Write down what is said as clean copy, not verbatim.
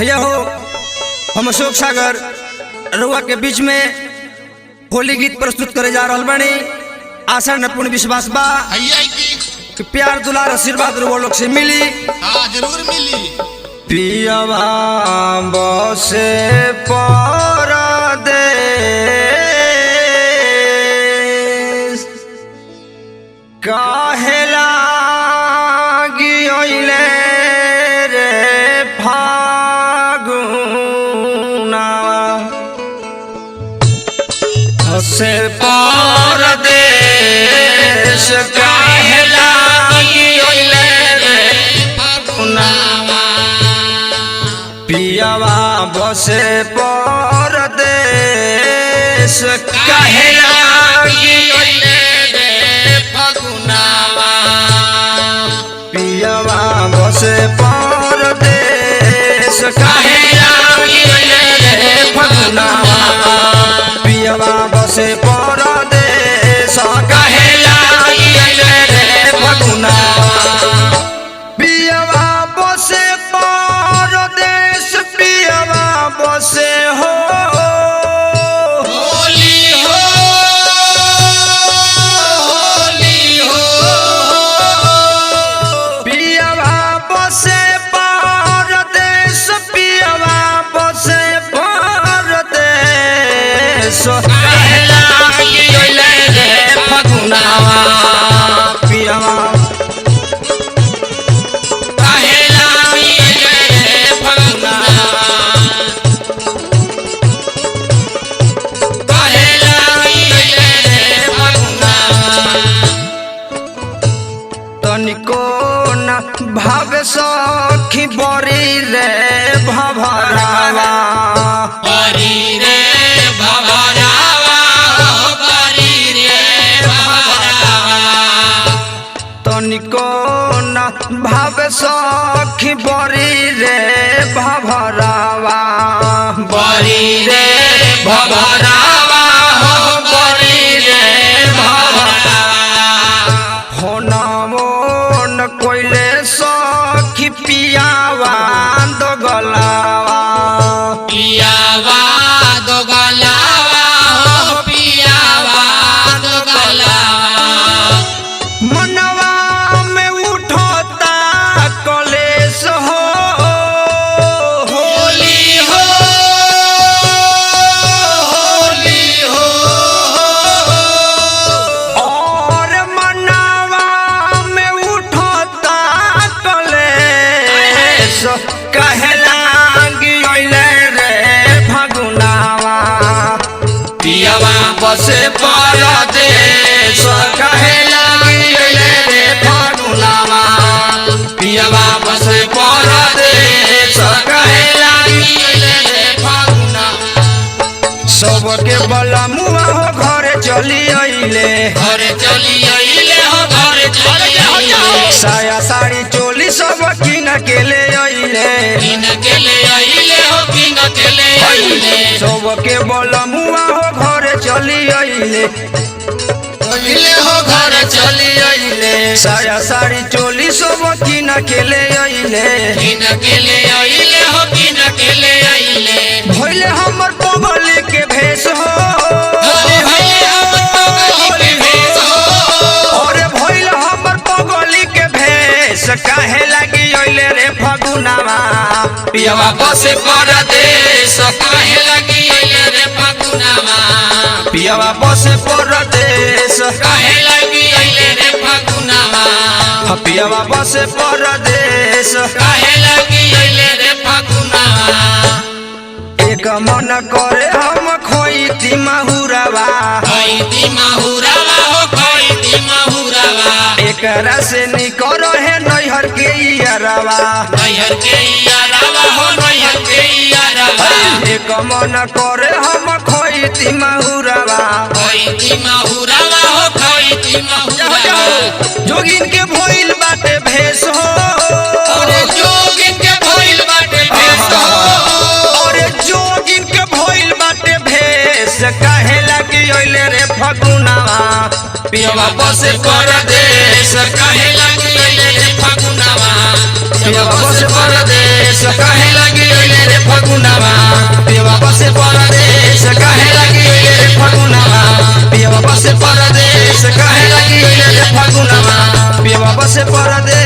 भैया हो, हम अशोक सागर रउआ के बीच में होली गीत प्रस्तुत करे जा रहल बानी। आशा न पूर्ण विश्वास बा कि प्यार दुलार आशीर्वाद रउआ लोग से मिली। जरूर मिली। पियवा बसे परदेस काहेला गियोइले रे फागुना बसे परदेस काहेला गियोइले रे फागुना पियवा बसे परदेस काहेला गियोइले रे फागुनावा पियवा बसे परदेस काहेला गियोइले रे फागुनावा पियवा बसे परदेस काहेला गियोइले रे फागुनावा पियवा बसे परदेस पियवा बसे हो होली हो होली हो पियवा बसे परदेस पियवा बसे परदेस काहेला गियोइले रे फागुनावा पियवा काहेला गियोइले रे फागुनावा काहेला गियोइले रे फागुनावा तनिको न भावे सखी बरी रे भभरावा बरी रे भवरावा बरी रे भवरावा तनिको न भावे सखी बरी रे भभरावा बरी रे भवरावा बरी रे भवरावा होनावो न कोइले सखी पियावा दो गलावा पियावा दो गलावा पियावा दो गलावा मनवा में उठता कलेश हो होली हो होली हो और मनवा में उठता कलेश कहला गियोइले रे फागुनावा पियावा बसे परदेस कहला गियोइले रे फागुनावा पियावा बसे परदेस कहला गियोइले रे फागुनावा सबके बलमुआ हो घरे चली अइले घरे चली अइले हो घरे चली अइले साया साड़ी चोली सब किन के ले अइले किन के ले अइले हो किन के ले अइले सबके बलमुआ हो घरे चली अइले अइले हो घरे चली अइले साया साड़ी चोली सब किन के ले अइले किन के ले अइले हो किन के ले अइले भइले हमर पगली के भेष हो भइले हमर पगली के भेष हो अरे भइले हमर पगली के भेष काहे लगी अइले रे फागुनावा पियावा बसे परदेस काहे लगी अइले रे फागुनावा पियवा बसे परदेस काहे लगी अइले रे फागुनावा पियवा बसे परदेस काहे लगी अइले रे फागुनावा एक मन करे हम खोइती माहुरावा खइती माहुरावा हो खइती माहुरावा एकरा से निकर है नैहर के यारावा नैहर के यारावा हो नैहर के यारावा एक मन करे हम खोइती माहुरावा खइती माहुरावा हो खइती माहुरावा जोगिन के भइल बाटे भेष हो अरे जोगिन के भइल बाटे भेष हो अरे जोगिन के भइल बाटे भेष काहे लगी अइले रे फागुनावा पियवा बसे परदेस काहे लगी अइले रे फागुनावा पियवा बसे परदेस काहे लगी अइले रे से परदेश